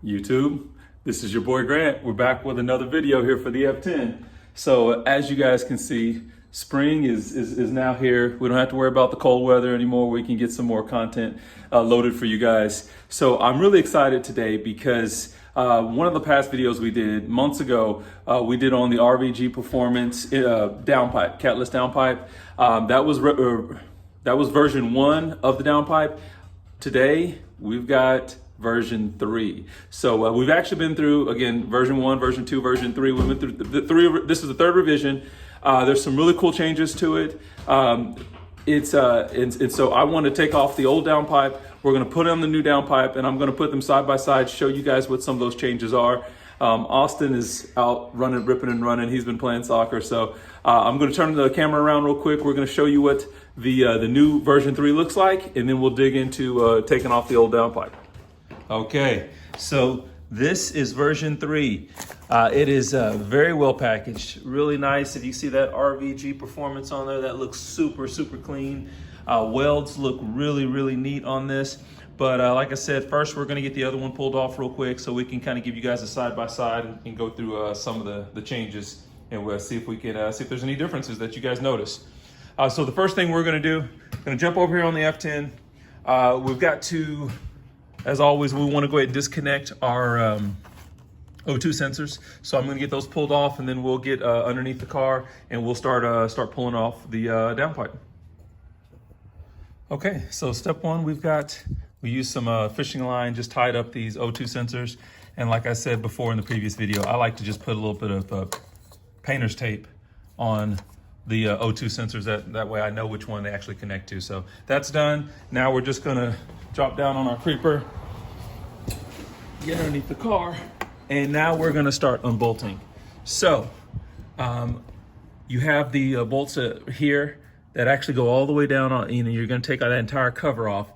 YouTube, this is your boy Grant. We're back with another video here for the F10. So as you guys can see, spring is now here. We don't have to worry about the cold weather anymore. We can get some more content loaded for you guys. So I'm really excited today because one of the past videos we did months ago, we did on the RVG Performance Downpipe, Catless Downpipe. That was version 1 of the Downpipe. Today, we've got version 3. So we've actually been through, again, version 1, version 2, version 3. We've been through the 3. This is the 3rd revision. There's some really cool changes to it. And so I want to take off the old downpipe. We're going to put on the new downpipe, and I'm going to put them side by side, show you guys what some of those changes are. Austin is out running, ripping and running. He's been playing soccer. So I'm going to turn the camera around real quick. We're going to show you what the new version 3 looks like, and then we'll dig into taking off the old downpipe. Okay, so this is version 3. It is very well packaged, really nice. If you see that RVG Performance on there, that looks super, super clean. Welds look really, really neat on this. But like I said, first we're gonna get the other one pulled off real quick so we can kind of give you guys a side-by-side and go through some of the changes, and we'll see if we can see if there's any differences that you guys notice. So the first thing we're gonna do, gonna jump over here on the F10. We've got to, as always, we want to go ahead and disconnect our O2 sensors. So I'm going to get those pulled off, and then we'll get underneath the car and we'll start pulling off the downpipe. Okay, so step 1, we use some fishing line, just tied up these O2 sensors. And like I said before in the previous video, I like to just put a little bit of painter's tape on the O2 sensors. That way I know which one they actually connect to. So that's done. Now we're just gonna drop down on our creeper, get underneath the car, and now we're gonna start unbolting. So you have the bolts here that actually go all the way down on, you're gonna take that entire cover off.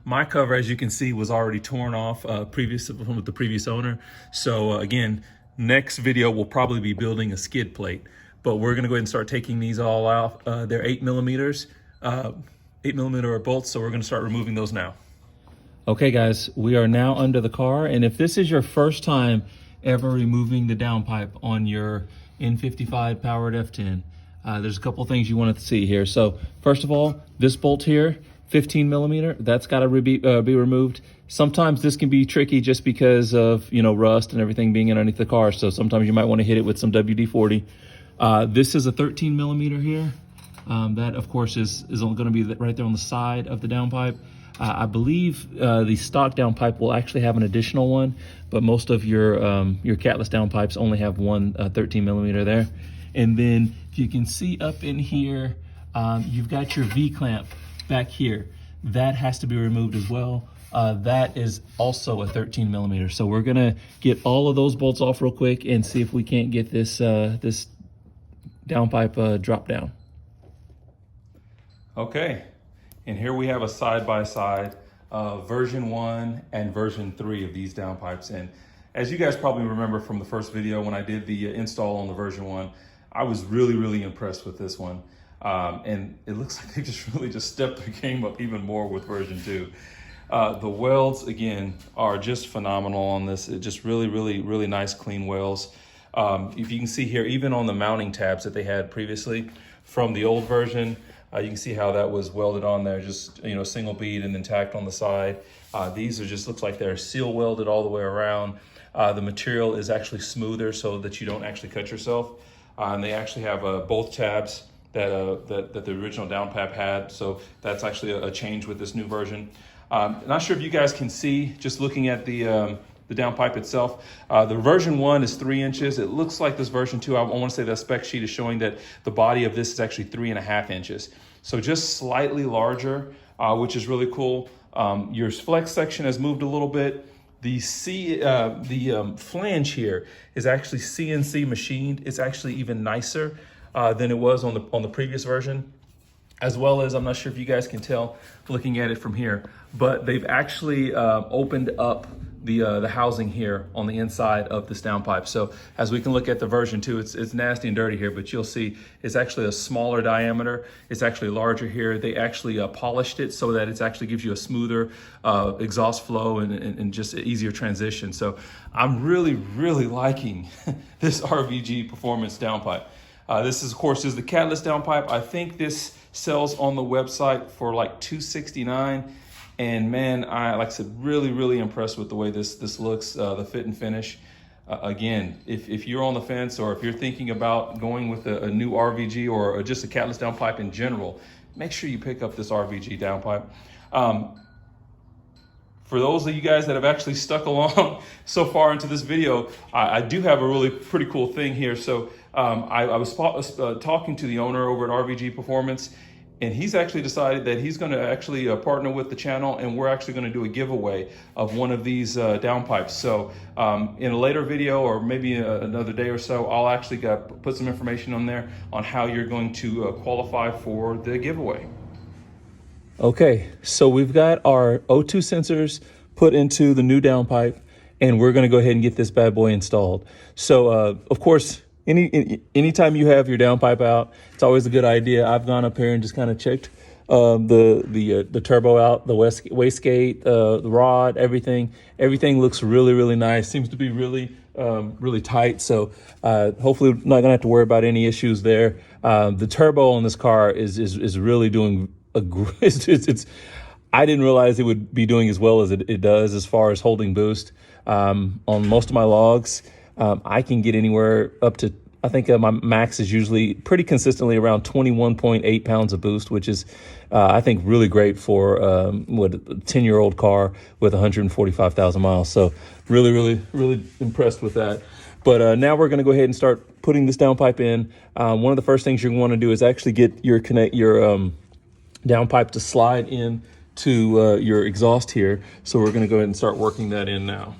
My cover, as you can see, was already torn off with the previous owner. So again, next video we'll probably be building a skid plate, but we're gonna go ahead and start taking these all out. They're 8mm bolts, so we're gonna start removing those now. Okay guys, we are now under the car, and if this is your first time ever removing the downpipe on your N55 powered F10, there's a couple things you want to see here. So first of all, this bolt here, 15mm, that's got to be removed. Sometimes this can be tricky just because of, rust and everything being underneath the car. So sometimes you might want to hit it with some WD-40. This is a 13mm here. That of course is going to be right there on the side of the downpipe. I believe the stock downpipe will actually have an additional one, but most of your Catless downpipes only have one 13mm there. And then if you can see up in here, you've got your V-clamp back here. That has to be removed as well. That is also a 13mm. So we're gonna get all of those bolts off real quick and see if we can't get this this downpipe drop down. Okay, and here we have a side-by-side version 1 and version 3 of these downpipes. And as you guys probably remember from the first video when I did the install on the version 1, I was really, really impressed with this one. And it looks like they just stepped the game up even more with version 2. The welds, again, are just phenomenal on this. It just really, really, really nice, clean welds. If you can see here, even on the mounting tabs that they had previously from the old version, you can see how that was welded on there, just single bead and then tacked on the side. These are just, looks like they're seal welded all the way around. The material is actually smoother so that you don't actually cut yourself. And they actually have both tabs that the original downpipe had. So that's actually a change with this new version. Not sure if you guys can see, just looking at the downpipe itself. The version 1 is 3 inches. It looks like this version 2, I want to say the spec sheet is showing that the body of this is actually 3.5 inches. So just slightly larger, which is really cool. Your flex section has moved a little bit. The flange here is actually CNC machined. It's actually even nicer than it was on the previous version. as well as, I'm not sure if you guys can tell looking at it from here, but they've actually opened up the housing here on the inside of this downpipe. So as we can look at the version 2, it's nasty and dirty here, but you'll see it's actually a smaller diameter. It's actually larger here. They actually polished it so that it actually gives you a smoother exhaust flow and just an easier transition. So I'm really, really liking this RVG Performance downpipe. This is, of course, is the Catless downpipe. I think this sells on the website for like $269. And man, like I said, really, really impressed with the way this looks, the fit and finish. Again, if you're on the fence or if you're thinking about going with a new RVG or just a Catless downpipe in general, make sure you pick up this RVG downpipe. For those of you guys that have actually stuck along so far into this video, I do have a really pretty cool thing here. So I was talking to the owner over at RVG Performance, and he's actually decided that he's going to actually partner with the channel, and we're actually going to do a giveaway of one of these downpipes. So in a later video, or maybe another day or so, I'll actually put some information on there on how you're going to qualify for the giveaway. Okay, so we've got our O2 sensors put into the new downpipe, and we're going to go ahead and get this bad boy installed. So of course, anytime you have your downpipe out, it's always a good idea. I've gone up here and just kind of checked the turbo out, the wastegate, the rod, everything looks really, really nice. Seems to be really really tight. So hopefully we're not gonna have to worry about any issues there. The turbo on this car is really doing I didn't realize it would be doing as well as it does as far as holding boost. On most of my logs, I can get anywhere up to, I think my max is usually pretty consistently around 21.8 pounds of boost, which is, I think, really great for a 10-year-old car with 145,000 miles. So really, really, really impressed with that. But now we're going to go ahead and start putting this downpipe in. One of the first things you're going to want to do is actually get your downpipe to slide in to your exhaust here. So we're going to go ahead and start working that in now.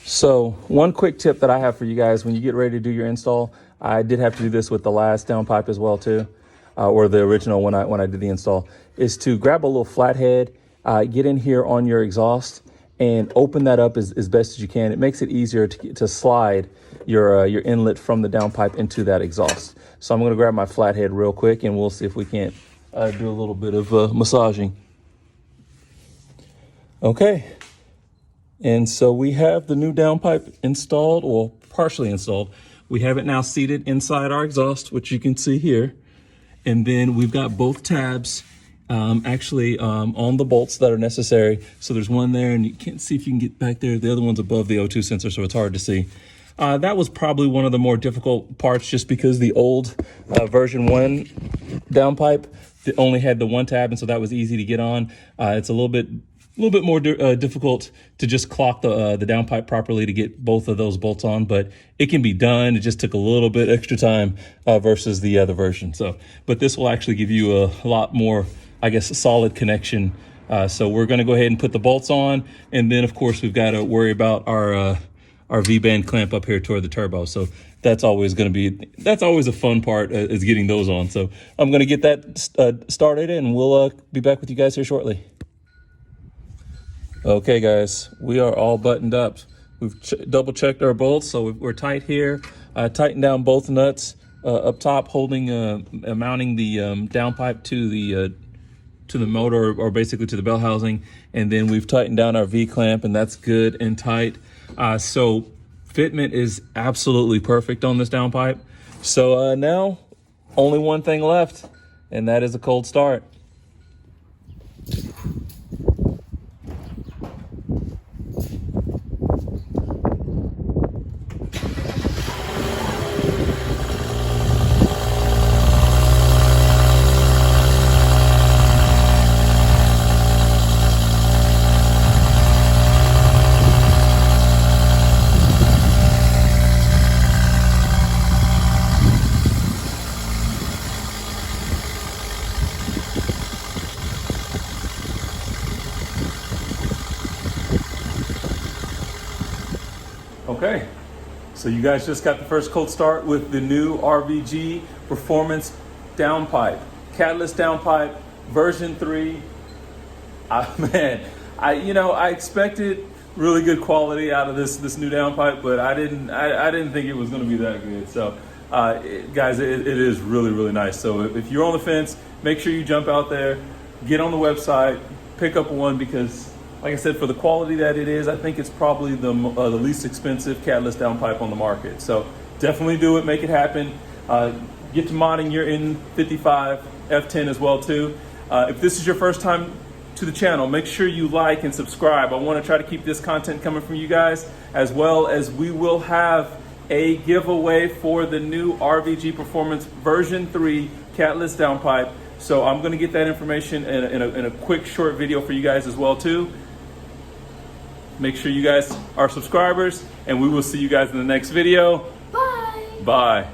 So one quick tip that I have for you guys when you get ready to do your install, I did have to do this with the last downpipe as well too, or the original when I did the install, is to grab a little flathead, get in here on your exhaust and open that up as best as you can. It makes it easier to slide your inlet from the downpipe into that exhaust. So I'm going to grab my flathead real quick and we'll see if we can't do a little bit of massaging. Okay. And so we have the new downpipe installed, or partially installed. We have it now seated inside our exhaust, which you can see here. And then we've got both tabs actually on the bolts that are necessary. So there's one there, and you can't see if you can get back there. The other one's above the O2 sensor, so it's hard to see. That was probably one of the more difficult parts, just because the old version 1 downpipe only had the one tab, and so that was easy to get on. It's a little bit more difficult to just clock the downpipe properly to get both of those bolts on, but it can be done. It just took a little bit extra time versus the other version. So, but this will actually give you a lot more, I guess, a solid connection. So we're going to go ahead and put the bolts on, and then of course we've got to worry about our V-band clamp up here toward the turbo. So that's always a fun part, is getting those on. So I'm going to get that started, and we'll be back with you guys here shortly. Okay guys, we are all buttoned up. We've double checked our bolts, so we're tight here. Tighten down both nuts up top, holding mounting the downpipe to the motor, or basically to the bell housing, and then we've tightened down our V clamp, and that's good and tight. So fitment is absolutely perfect on this downpipe. So now only one thing left, and that is a cold start. Okay, so you guys just got the first cold start with the new RVG Performance Downpipe, Catless Downpipe version 3. Man, I expected really good quality out of this new downpipe, but I didn't think it was going to be that good. So, guys, it is really nice. So if you're on the fence, make sure you jump out there, get on the website, pick up one, because like I said, for the quality that it is, I think it's probably the least expensive Catless downpipe on the market. So definitely do it, make it happen. Get to modding your N55 F10 as well too. If this is your first time to the channel, make sure you like and subscribe. I want to try to keep this content coming from you guys, as well as we will have a giveaway for the new RVG Performance version 3 Catless downpipe. So I'm going to get that information in a quick short video for you guys as well too. Make sure you guys are subscribers, and we will see you guys in the next video. Bye. Bye.